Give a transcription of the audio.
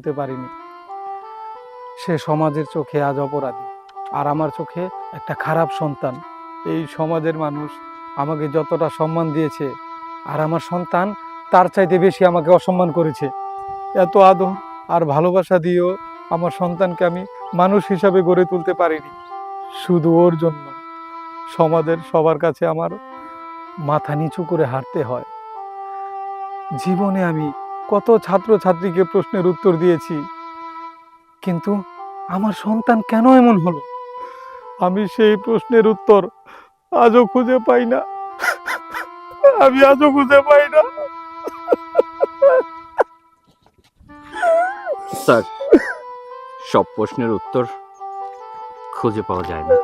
তুলতে পারিনি। সে সমাজের চোখে আজ অপরাধী, আর আমার চোখে একটা খারাপ সন্তান। এই সমাজের মানুষ আমাকে যতটা সম্মান দিয়েছে, আর আমার সন্তান তার চাইতে বেশি আমাকে অসম্মান করেছে। এত আদর আর ভালোবাসা দিয়েও আমার সন্তানকে আমি মানুষ হিসাবে গড়ে তুলতে পারিনি। শুধু ওর জন্য সমাজের সবার কাছে আমার মাথা নিচু করে হাঁটতে হয়। জীবনে আমি কত ছাত্রছাত্রীকে প্রশ্নের উত্তর দিয়েছি, কিন্তু আমার সন্তান কেন এমন হলো, আমি সেই প্রশ্নের উত্তর আজও খুঁজে পাই না। আমি আজও খুঁজে পাই না। স্যার, সব প্রশ্নের উত্তর খুঁজে পাওয়া যায় না।